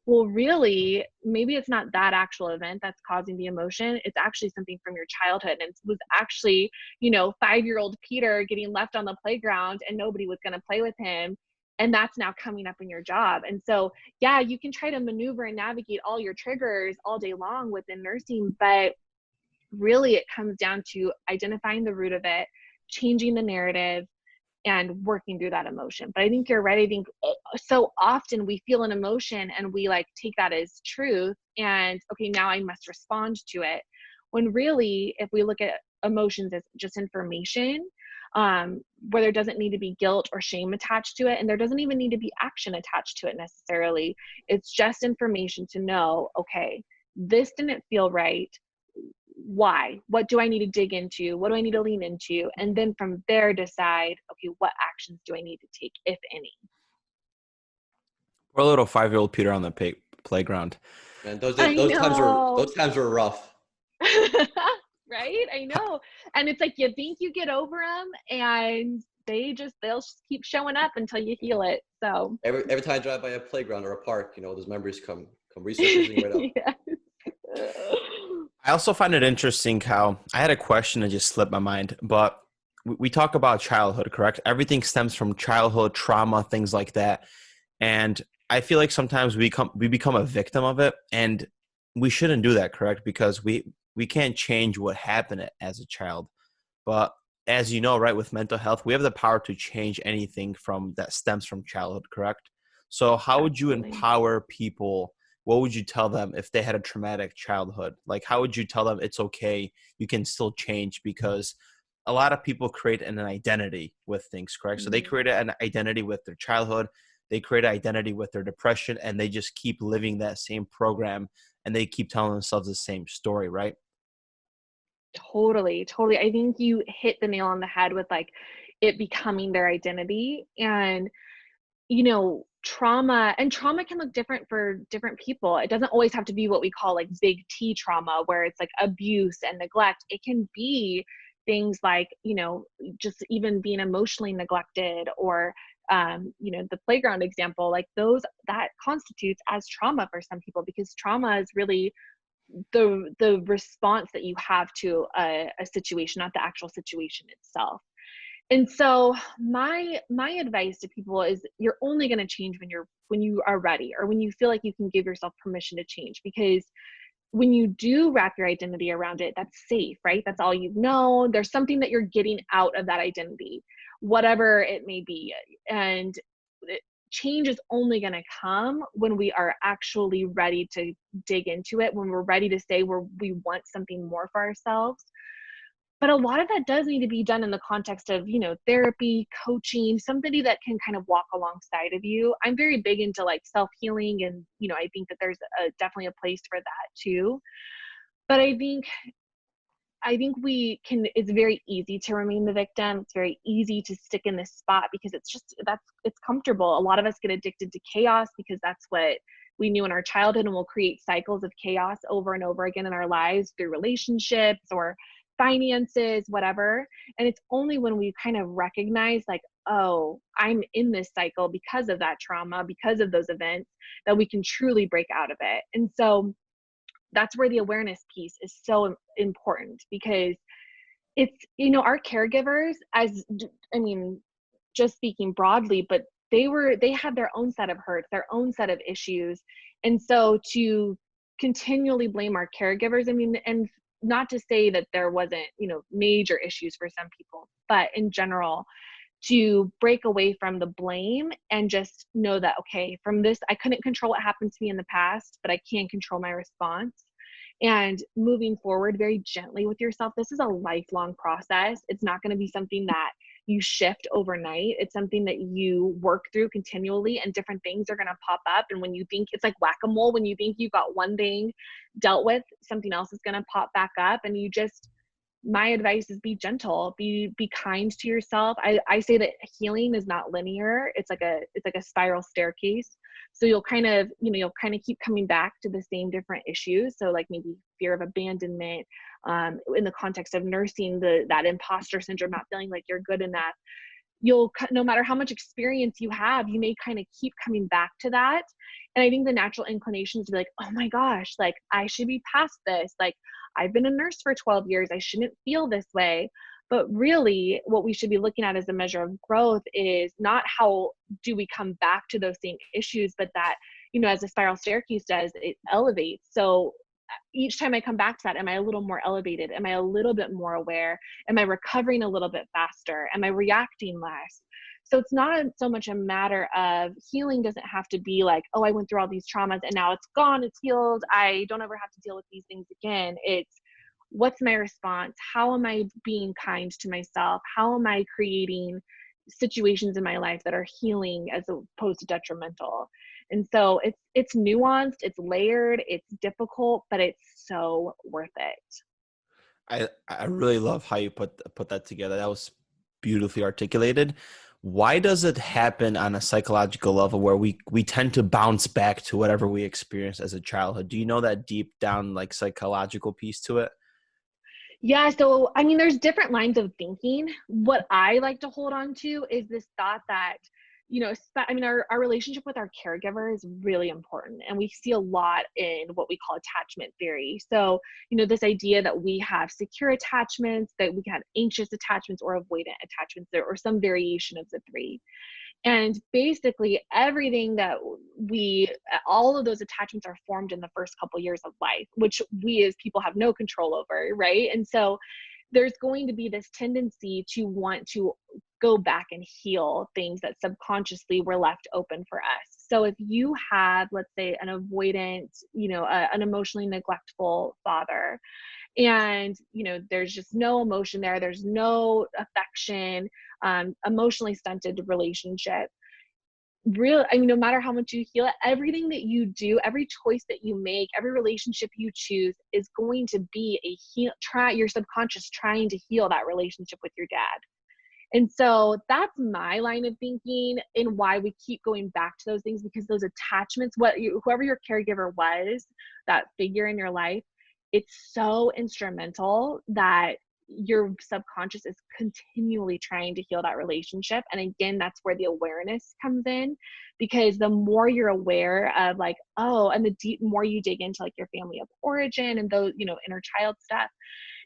Well, really, maybe it's not that actual event that's causing the emotion. It's actually something from your childhood. And it was actually, 5-year-old Peter getting left on the playground and nobody was going to play with him. And that's now coming up in your job. And so, yeah, you can try to maneuver and navigate all your triggers all day long within nursing, but really it comes down to identifying the root of it, changing the narrative, and working through that emotion. But I think you're right. I think so often we feel an emotion and we like take that as truth and okay, now I must respond to it. When really, if we look at emotions as just information, where there doesn't need to be guilt or shame attached to it, and there doesn't even need to be action attached to it necessarily. It's just information to know, okay, this didn't feel right. Why? What do I need to dig into? What do I need to lean into? And then from there decide, okay, what actions do I need to take, if any? Poor little 5-year-old Peter on the playground. And those times were rough. Right? I know. And it's like, you think you get over them and they'll just keep showing up until you heal it. So every time I drive by a playground or a park, those memories come resurfacing right up. Yeah. I also find it interesting how I had a question that just slipped my mind, but we talk about childhood, correct? Everything stems from childhood trauma, things like that. And I feel like sometimes we become a victim of it. And we shouldn't do that, correct? Because we can't change what happened as a child. But as you know, right, with mental health, we have the power to change anything from that stems from childhood, correct? So how would you Absolutely. empower people? What would you tell them if they had a traumatic childhood? Like, how would you tell them it's okay, you can still change? Because a lot of people create an identity with things, correct? So they Mhm. create an identity with their childhood, they create an identity with their depression, and they just keep living that same program, and they keep telling themselves the same story, right? Totally, totally. I think you hit the nail on the head with like it becoming their identity. And trauma can look different for different people. It doesn't always have to be what we call like big T trauma, where it's like abuse and neglect. It can be things like, just even being emotionally neglected, or the playground example, like those, that constitutes as trauma for some people, because trauma is really the response that you have to a situation, not the actual situation itself. And so my advice to people is you're only going to change when you are ready, or when you feel like you can give yourself permission to change. Because when you do wrap your identity around it, that's safe, right? That's all you know. There's something that you're getting out of that identity, whatever it may be. And change is only going to come when we are actually ready to dig into it, when we're ready to say we want something more for ourselves. But a lot of that does need to be done in the context of, therapy, coaching, somebody that can kind of walk alongside of you. I'm very big into like self-healing, and, I think that there's definitely a place for that too. But I think it's very easy to remain the victim. It's very easy to stick in this spot because it's comfortable. A lot of us get addicted to chaos because that's what we knew in our childhood, and we'll create cycles of chaos over and over again in our lives through relationships or finances, whatever. And it's only when we kind of recognize like, oh, I'm in this cycle because of that trauma, because of those events, that we can truly break out of it. And so that's where the awareness piece is so important, because it's, our caregivers, I mean, just speaking broadly, but they had their own set of hurts, their own set of issues. And so to continually blame our caregivers, I mean, and not to say that there wasn't, major issues for some people, but in general, to break away from the blame and just know that, okay, from this, I couldn't control what happened to me in the past, but I can control my response. And moving forward very gently with yourself. This is a lifelong process. It's not going to be something that you shift overnight. It's something that you work through continually, and different things are going to pop up. And when you think it's like whack-a-mole, when you think you got one thing dealt with, something else is going to pop back up. And my advice is be gentle, be kind to yourself. I say that healing is not linear. It's like a spiral staircase. So you'll kind of keep coming back to the same different issues. So like maybe fear of abandonment, in the context of nursing, that imposter syndrome, not feeling like you're good enough. No matter how much experience you have, you may kind of keep coming back to that. And I think the natural inclination is to be like, oh my gosh, like I should be past this. Like I've been a nurse for 12 years. I shouldn't feel this way. But really what we should be looking at as a measure of growth is not how do we come back to those same issues, but that, as a spiral staircase does, it elevates. So each time I come back to that, am I a little more elevated? Am I a little bit more aware? Am I recovering a little bit faster? Am I reacting less? So it's not so much a matter of healing. Doesn't have to be like, oh, I went through all these traumas and now it's gone, it's healed, I don't ever have to deal with these things again. It's what's my response? How am I being kind to myself? How am I creating situations in my life that are healing as opposed to detrimental? And so it's nuanced, it's layered, it's difficult, but it's so worth it. I really love how you put that together. That was beautifully articulated. Why does it happen on a psychological level where we tend to bounce back to whatever we experienced as a childhood? Do you know that deep down like psychological piece to it? Yeah, so I mean, there's different lines of thinking. What I like to hold on to is this thought that, our relationship with our caregiver is really important. And we see a lot in what we call attachment theory. So, this idea that we have secure attachments, that we have anxious attachments or avoidant attachments, or some variation of the three. And basically everything that all of those attachments are formed in the first couple years of life, which we as people have no control over, right? And so there's going to be this tendency to want to go back and heal things that subconsciously were left open for us. So if you have, let's say, an avoidant, an emotionally neglectful father, and there's just no emotion there's no affection, emotionally stunted relationship, no matter how much you heal it, everything that you do, every choice that you make, every relationship you choose is going to be your subconscious trying to heal that relationship with your dad. And so that's my line of thinking and why we keep going back to those things, because those attachments, whoever your caregiver was, that figure in your life, it's so instrumental that your subconscious is continually trying to heal that relationship. And again, that's where the awareness comes in, because the more you're aware of and the more you dig into your family of origin and those, inner child stuff,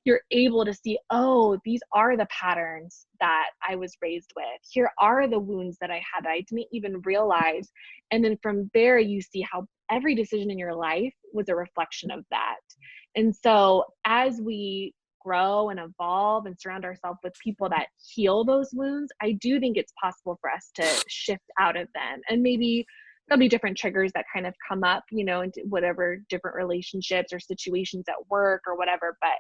you're able to see, oh, these are the patterns that I was raised with. Here are the wounds that I had that I didn't even realize. And then from there, you see how every decision in your life was a reflection of that. And so as we grow and evolve and surround ourselves with people that heal those wounds, I do think it's possible for us to shift out of them. And maybe there'll be different triggers that kind of come up, into whatever different relationships or situations at work or whatever. But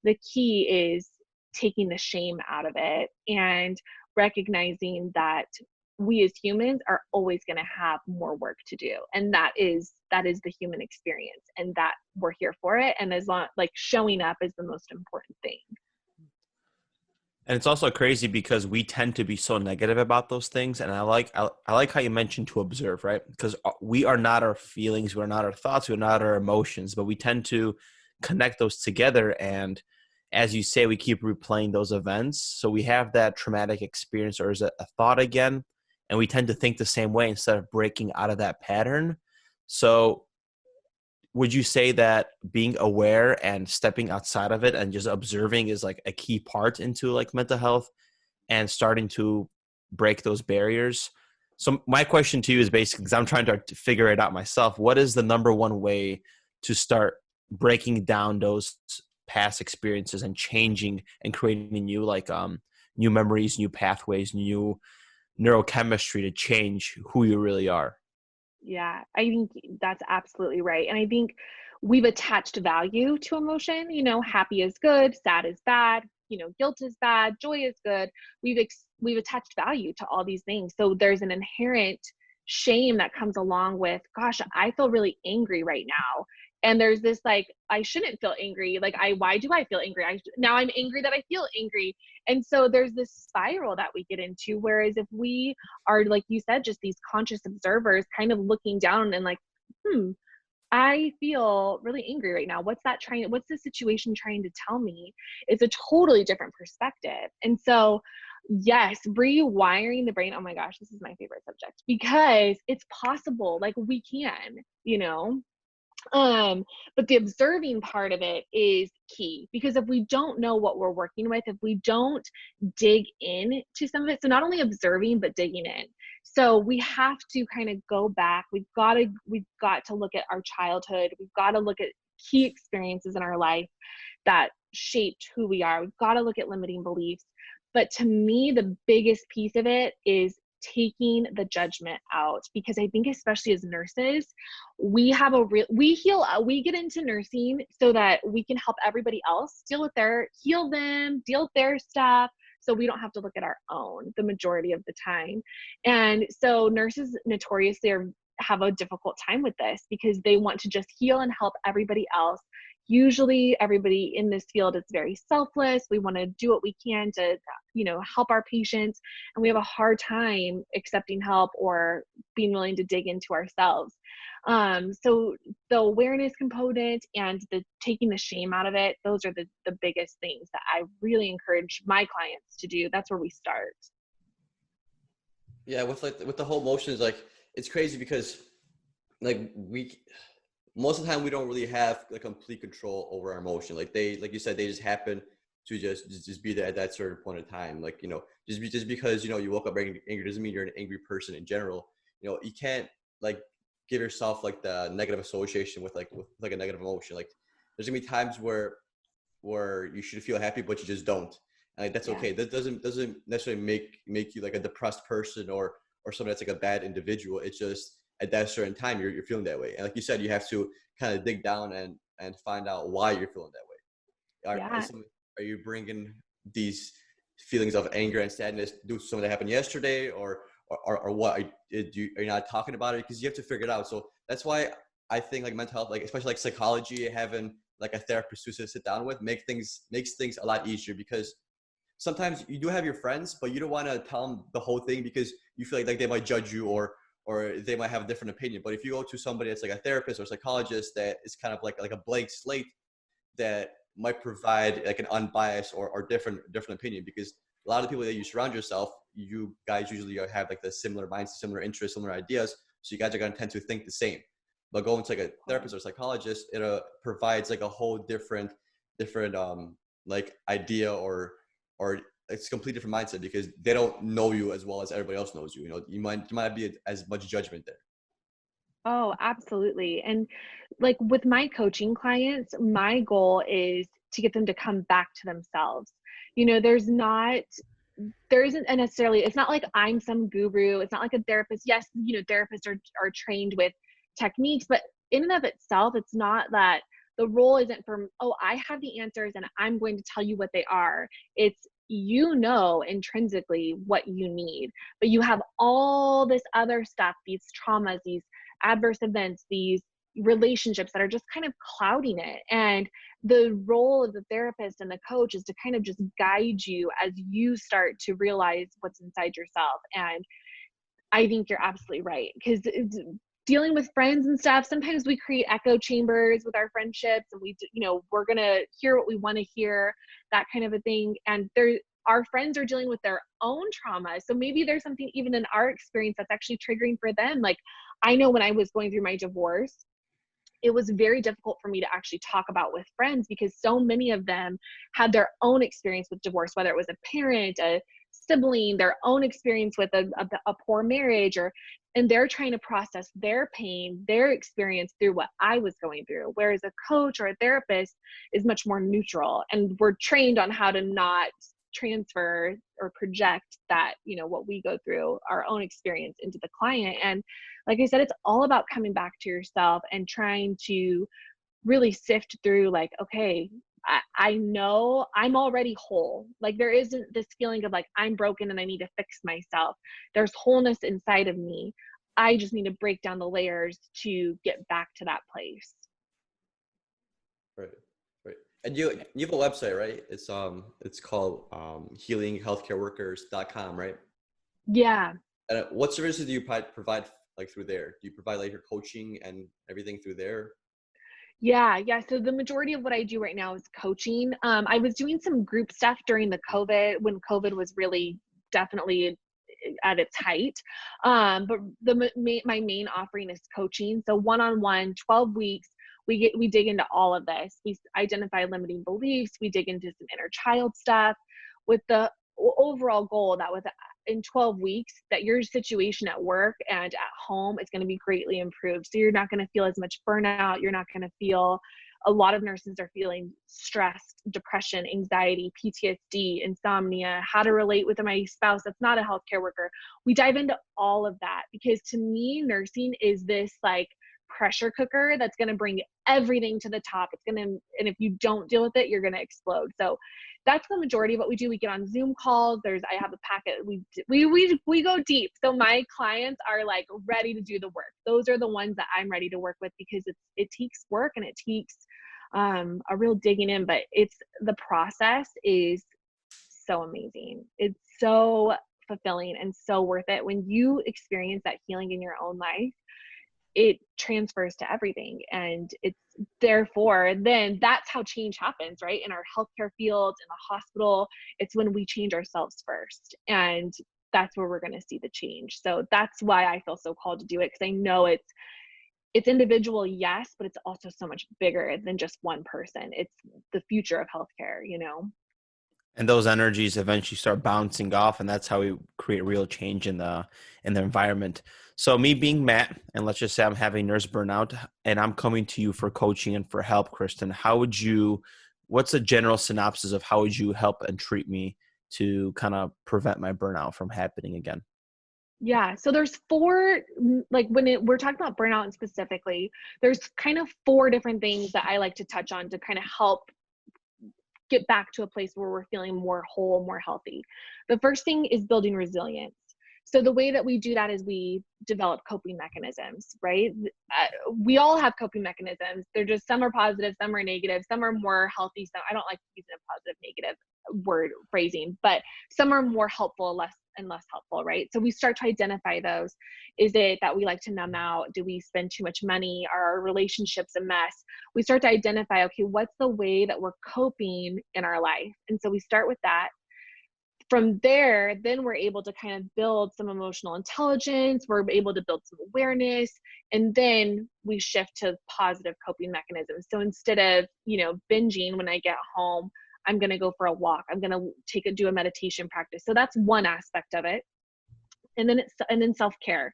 the key is taking the shame out of it and recognizing that we as humans are always going to have more work to do. And that is the human experience, and that we're here for it. And as long showing up is the most important thing. And it's also crazy because we tend to be so negative about those things. And I like how you mentioned to observe, right? Because we are not our feelings, we're not our thoughts, we're not our emotions, but we tend to connect those together. And as you say, we keep replaying those events. So we have that traumatic experience, or is it a thought again? And we tend to think the same way instead of breaking out of that pattern. So would you say that being aware and stepping outside of it and just observing is a key part into mental health and starting to break those barriers? So my question to you is basically, because I'm trying to figure it out myself, what is the number one way to start breaking down those past experiences and changing and creating new memories, new pathways, new neurochemistry to change who you really are? Yeah, I think that's absolutely right. And I think we've attached value to emotion. Happy is good, sad is bad, guilt is bad, joy is good. We've attached value to all these things. So there's an inherent shame that comes along with, gosh, I feel really angry right now. And there's this I shouldn't feel angry. Why do I feel angry? Now I'm angry that I feel angry. And so there's this spiral that we get into. Whereas if we are, like you said, just these conscious observers kind of looking down and I feel really angry right now. What's the situation trying to tell me? It's a totally different perspective. And so yes, rewiring the brain. Oh my gosh, this is my favorite subject, because it's possible. We can, but the observing part of it is key, because if we don't know what we're working with, if we don't dig in to some of it, so not only observing, but digging in. So we have to kind of go back. We've got to look at our childhood. We've got to look at key experiences in our life that shaped who we are. We've got to look at limiting beliefs. But to me, the biggest piece of it is taking the judgment out, because I think especially as nurses, we get into nursing so that we can help everybody else deal with their stuff, so we don't have to look at our own the majority of the time. And so nurses notoriously have a difficult time with this, because they want to just heal and help everybody else. Usually everybody in this field is very selfless. We want to do what we can to, help our patients, and we have a hard time accepting help or being willing to dig into ourselves. So the awareness component and the taking the shame out of it, those are the biggest things that I really encourage my clients to do. That's where we start. Yeah, with the whole emotions, it's crazy because most of the time we don't really have complete control over our emotion. Like you said, they just happen to just be there at that certain point of time. Like, just because, you woke up angry doesn't mean you're an angry person in general. You can't like give yourself like the negative association with like a negative emotion. Like there's gonna be times where you should feel happy, but you just don't. And like, that's okay. That doesn't necessarily make you like a depressed person or somebody that's like a bad individual. It's just at that certain time you're feeling that way. And like you said, you have to kind of dig down and find out why you're feeling that way. Are you bringing these feelings of anger and sadness due to something that happened yesterday, or what? Are you not talking about it? Because you have to figure it out. So that's why I think like mental health, like especially like psychology, having like a therapist to sit down with makes things a lot easier, because sometimes you do have your friends, but you don't want to tell them the whole thing because you feel like they might judge you or they might have a different opinion. But if you go to somebody that's like a therapist or psychologist that is kind of like a blank slate, that might provide like an unbiased or different opinion, because a lot of the people that you surround yourself, you guys usually have like the similar minds, similar interests, similar ideas. So you guys are going to tend to think the same. But going to like a therapist or psychologist, it provides like a whole different like idea or it's a complete different mindset, because they don't know you as well as everybody else knows you. You might not be as much judgment there. Oh, absolutely. And like with my coaching clients, my goal is to get them to come back to themselves. There isn't necessarily, it's not like I'm some guru. It's not like a therapist. Yes, therapists are trained with techniques, but in and of itself, it's not that. The role isn't for, oh, I have the answers and I'm going to tell you what they are. It's, intrinsically what you need, but you have all this other stuff, these traumas, these adverse events, these relationships that are just kind of clouding it. And the role of the therapist and the coach is to kind of just guide you as you start to realize what's inside yourself. And I think you're absolutely right, because dealing with friends and stuff, sometimes we create echo chambers with our friendships, and we're going to hear what we want to hear, that kind of a thing. And our friends are dealing with their own trauma. So maybe there's something even in our experience that's actually triggering for them. Like I know when I was going through my divorce, it was very difficult for me to actually talk about with friends, because so many of them had their own experience with divorce, whether it was a parent, a sibling, their own experience with a poor marriage, and they're trying to process their pain, their experience through what I was going through. Whereas a coach or a therapist is much more neutral, and we're trained on how to not transfer or project that, what we go through, our own experience, into the client. And like I said, it's all about coming back to yourself and trying to really sift through like, okay, I know I'm already whole. Like there isn't this feeling of like, I'm broken and I need to fix myself. There's wholeness inside of me. I just need to break down the layers to get back to that place. Right. And you have a website, right? It's called healinghealthcareworkers.com, right? Yeah. And what services do you provide like through there? Do you provide like your coaching and everything through there? Yeah. So the majority of what I do right now is coaching. I was doing some group stuff during the COVID, when COVID was really definitely at its height. But my main offering is coaching. So one-on-one, 12 weeks, we dig into all of this. We identify limiting beliefs. We dig into some inner child stuff, with the overall goal that in 12 weeks that your situation at work and at home is going to be greatly improved. So you're not going to feel as much burnout. You're not going to feel, a lot of nurses are feeling stressed, depression, anxiety, PTSD, insomnia, how to relate with my spouse that's not a healthcare worker. We dive into all of that, because to me, nursing is this like pressure cooker that's going to bring everything to the top. And if you don't deal with it, you're going to explode. So that's the majority of what we do. We get on Zoom calls. I have a packet. We go deep. So my clients are like ready to do the work. Those are the ones that I'm ready to work with, because it takes work and it takes a real digging in, but the process is so amazing. It's so fulfilling and so worth it. When you experience that healing in your own life, it transfers to everything. And it's therefore, then that's how change happens, right? In our healthcare fields, in the hospital, it's when we change ourselves first. And that's where we're going to see the change. So that's why I feel so called to do it, because I know it's individual, yes, but it's also so much bigger than just one person. It's the future of healthcare, And those energies eventually start bouncing off, and that's how we create real change in the environment. So me being Matt, and let's just say I'm having nurse burnout, and I'm coming to you for coaching and for help, Kristen. What's a general synopsis of how would you help and treat me to kind of prevent my burnout from happening again? Yeah. So there's four, like we're talking about burnout specifically, there's kind of four different things that I like to touch on to kind of help get back to a place where we're feeling more whole, more healthy. The first thing is building resilience. So the way that we do that is we develop coping mechanisms, right? We all have coping mechanisms. They're just, some are positive, some are negative, some are more healthy. Some, I don't like using a positive, negative word phrasing, but some are more helpful, less and less helpful, right? So we start to identify those. Is it that we like to numb out? Do we spend too much money? Are our relationships a mess? We start to identify, okay, what's the way that we're coping in our life? And so we start with that. From there, then we're able to kind of build some emotional intelligence. We're able to build some awareness, and then we shift to positive coping mechanisms. So instead of, binging when I get home, I'm going to go for a walk. I'm going to do a meditation practice. So that's one aspect of it. And then self-care.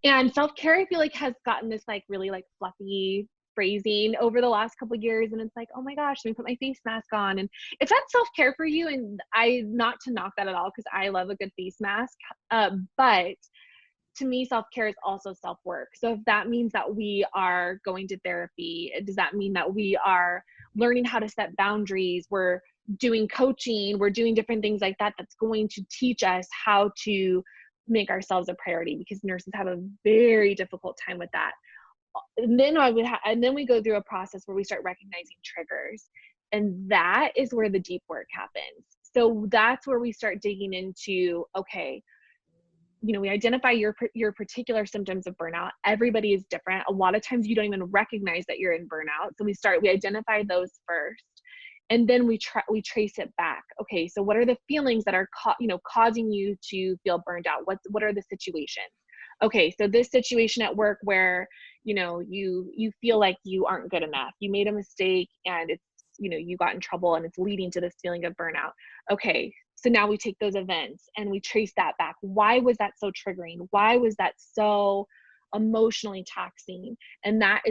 And self-care, I feel like, has gotten this like really like fluffy phrasing over the last couple of years. And it's like, oh my gosh, let me put my face mask on. And if that's self-care for you, and not to knock that at all, because I love a good face mask. But to me, self-care is also self-work. So if that means that we are going to therapy, does that mean that we are learning how to set boundaries? We're doing coaching, we're doing different things like that, that's going to teach us how to make ourselves a priority, because nurses have a very difficult time with that. And then we go through a process where we start recognizing triggers, and that is where the deep work happens. So that's where we start digging into, okay, we identify your particular symptoms of burnout. Everybody is different. A lot of times you don't even recognize that you're in burnout. So we identify those first, and then we trace it back. Okay, so what are the feelings that are causing you to feel burned out? What are the situations? Okay, so this situation at work where you feel like you aren't good enough, you made a mistake, and it's you got in trouble, and it's leading to this feeling of burnout. Okay, so now we take those events and we trace that back. Why was that so triggering? Why was that so emotionally taxing? And that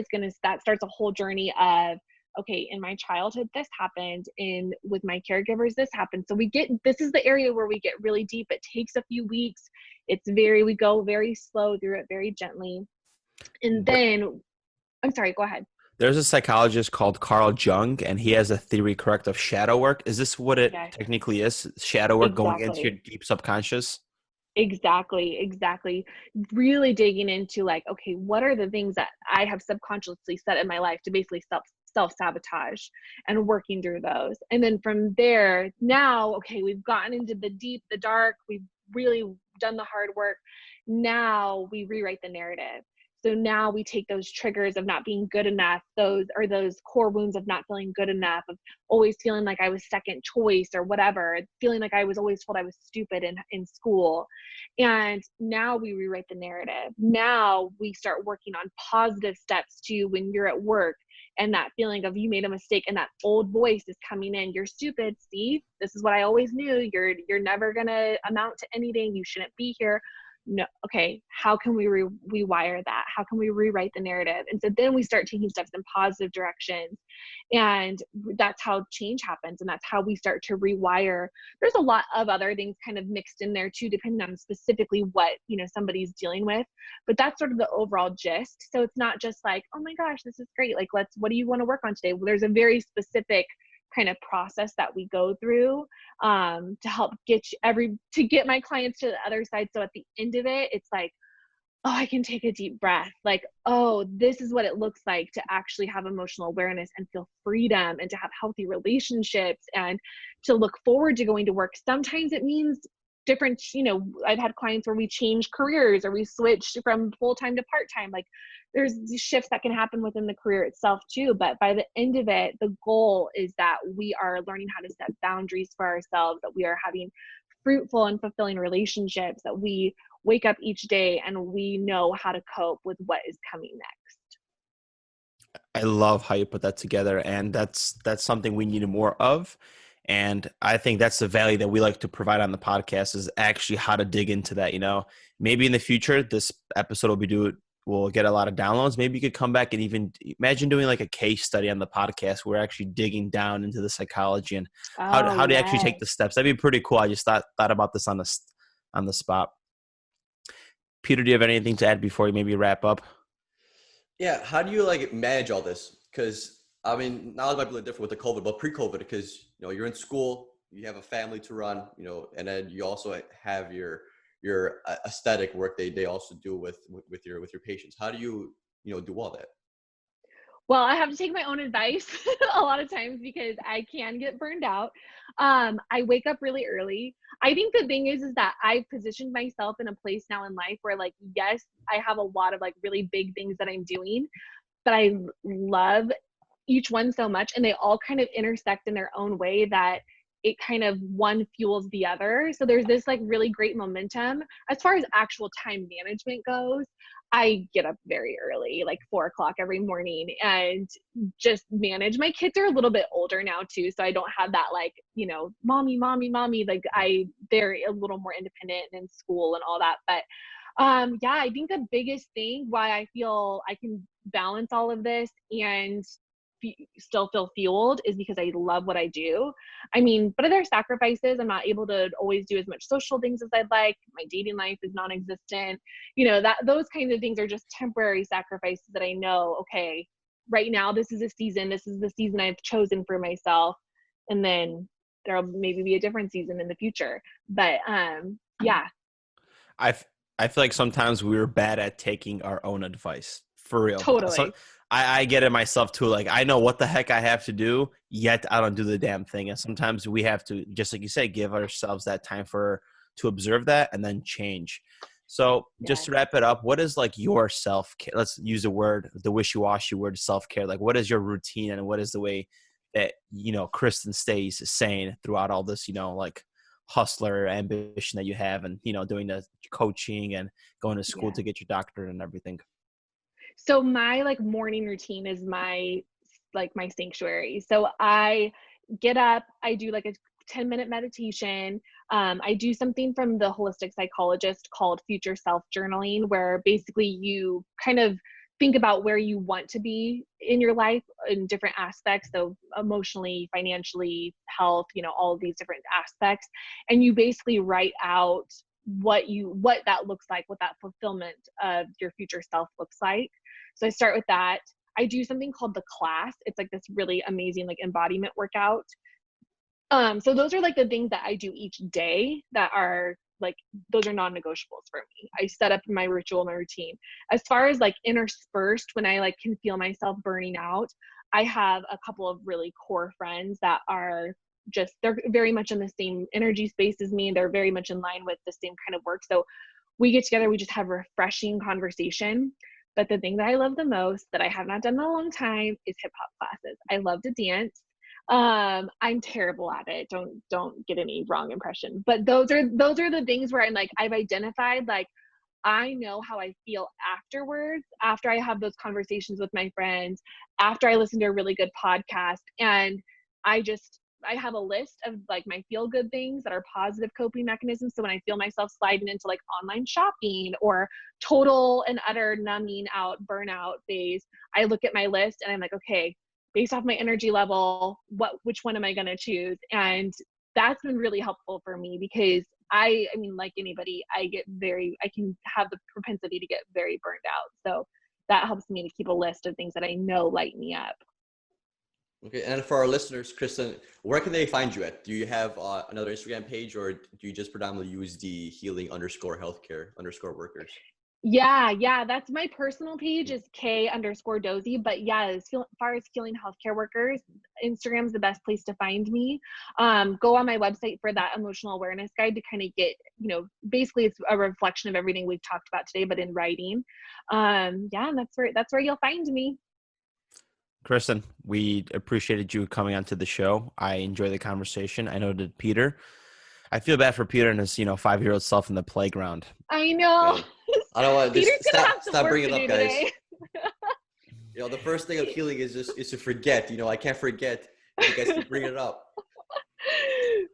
starts a whole journey of, okay, in my childhood, this happened, and with my caregivers, this happened. So this is the area where we get really deep. It takes a few weeks. We go very slow through it, very gently. And then, I'm sorry, go ahead. There's a psychologist called Carl Jung, and he has a theory, correct, of shadow work. Is this what it Yes, technically is? Shadow work, going into your exactly. deep subconscious? Exactly. Really digging into like, okay, what are the things that I have subconsciously set in my life to basically self-sabotage, and working through those. And then from there, now, okay, we've gotten into the deep, the dark, we've really done the hard work. Now we rewrite the narrative. So now we take those triggers of not being good enough, those core wounds of not feeling good enough, of always feeling like I was second choice or whatever, feeling like I was always told I was stupid in school. And now we rewrite the narrative. Now we start working on positive steps to when you're at work, and that feeling of you made a mistake, and that old voice is coming in. You're stupid, Steve. This is what I always knew. You're never gonna amount to anything. You shouldn't be here. No, okay, how can we rewire that? How can we rewrite the narrative? And so then we start taking steps in positive directions, and that's how change happens, and that's how we start to rewire. There's a lot of other things kind of mixed in there too, depending on specifically what somebody's dealing with, but that's sort of the overall gist. So it's not just like, oh my gosh, this is great, like what do you want to work on today? Well, there's a very specific kind of process that we go through to help get my clients to the other side. So at the end of it, it's like, oh, I can take a deep breath. Like, oh, this is what it looks like to actually have emotional awareness and feel freedom, and to have healthy relationships, and to look forward to going to work. Sometimes it means different, I've had clients where we change careers, or we switch from full-time to part-time. Like, there's these shifts that can happen within the career itself too. But by the end of it, the goal is that we are learning how to set boundaries for ourselves, that we are having fruitful and fulfilling relationships, that we wake up each day and we know how to cope with what is coming next. I love how you put that together, and that's something we need more of. And I think that's the value that we like to provide on the podcast is actually how to dig into that. Maybe in the future, this episode will get a lot of downloads. Maybe you could come back and even imagine doing like a case study on the podcast. We're actually digging down into the psychology and Oh, how to actually yes. take the steps. That'd be pretty cool. I just thought about this on the spot. Peter, do you have anything to add before you maybe wrap up? Yeah. How do you like manage all this? Because I mean, now it might be a little different with the COVID, but pre-COVID, because you're in school, you have a family to run, and then you also have your aesthetic work they also do with your patients. How do you do all that? Well, I have to take my own advice a lot of times because I can get burned out. I wake up really early. I think the thing is that I've positioned myself in a place now in life where, like, yes, I have a lot of like really big things that I'm doing, but I love each one so much, and they all kind of intersect in their own way that it kind of one fuels the other. So there's this like really great momentum. As far as actual time management goes, I get up very early, like 4 o'clock every morning, and just manage. My kids are a little bit older now too, so I don't have that like, mommy, mommy, mommy. Like they're a little more independent and in school and all that. But yeah, I think the biggest thing why I feel I can balance all of this and still feel fueled is because I love what I do. I mean, but there are sacrifices. I'm not able to always do as much social things as I'd like. My dating life is non-existent. That those kinds of things are just temporary sacrifices that I know, okay, right now this is a season. This is the season I've chosen for myself. And then there'll maybe be a different season in the future. But yeah. I feel like sometimes we're bad at taking our own advice, for real. Totally. So I get it myself too. Like, I know what the heck I have to do, yet I don't do the damn thing. And sometimes we have to, just like you said, give ourselves that time to observe that and then change. So just to wrap it up, what is like your self-care? Let's use the wishy-washy word, self-care. Like, what is your routine and what is the way that, Kristen stays sane throughout all this, like hustler ambition that you have and, doing the coaching and going to school to get your doctorate and everything? So my like morning routine is my sanctuary. So I get up, I do like a 10-minute meditation. I do something from the holistic psychologist called future self journaling, where basically you kind of think about where you want to be in your life in different aspects. So emotionally, financially, health, all of these different aspects. And you basically write out what that looks like, what that fulfillment of your future self looks like. So I start with that. I do something called the class. It's like this really amazing like embodiment workout. So those are like the things that I do each day that are like, those are non-negotiables for me. I set up my ritual, my routine. As far as like interspersed, when I like can feel myself burning out, I have a couple of really core friends that are they're very much in the same energy space as me. They're very much in line with the same kind of work. So we get together, we just have refreshing conversation. But the thing that I love the most that I have not done in a long time is hip hop classes. I love to dance. I'm terrible at it. Don't get any wrong impression. But those are the things where I'm like, I've identified, like, I know how I feel afterwards, after I have those conversations with my friends, after I listen to a really good podcast. And I have a list of like my feel good things that are positive coping mechanisms. So when I feel myself sliding into like online shopping or total and utter numbing out burnout phase, I look at my list and I'm like, okay, based off my energy level, which one am I going to choose? And that's been really helpful for me because I mean, like anybody, I can have the propensity to get very burned out. So that helps me to keep a list of things that I know light me up. Okay, and for our listeners, Kristen, where can they find you at? Do you have another Instagram page, or do you just predominantly use the healing_healthcare_workers? Yeah, that's my personal page is K_Doezie. But yeah, as far as healing healthcare workers, Instagram is the best place to find me. Go on my website for that emotional awareness guide to kind of get, basically it's a reflection of everything we've talked about today, but in writing. And that's where you'll find me. Kristen, we appreciated you coming onto the show. I enjoyed the conversation. I know did Peter. I feel bad for Peter and his, 5-year-old self in the playground. I know. Man, I don't want Peter's to gonna have some stop work bringing to it do up, guys. today. The first thing of healing is to forget. I can't forget. You guys keep bringing it up.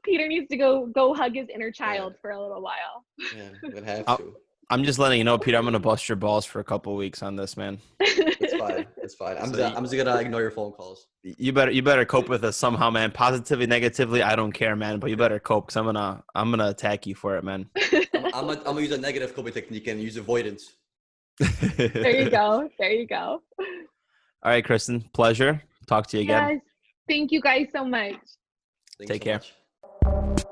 Peter needs to go hug his inner child for a little while. Yeah, I'm gonna have I'll- to. I'm just letting you know, Peter. I'm gonna bust your balls for a couple of weeks on this, man. It's fine. It's fine. I'm just gonna ignore your phone calls. You better cope with us somehow, man. Positively, negatively, I don't care, man. But you better cope, because I'm gonna attack you for it, man. I'm gonna use a negative coping technique and use avoidance. There you go. There you go. All right, Kristen. Pleasure. Talk to you again. Yes. Thank you guys so much. Thanks Take so care. much.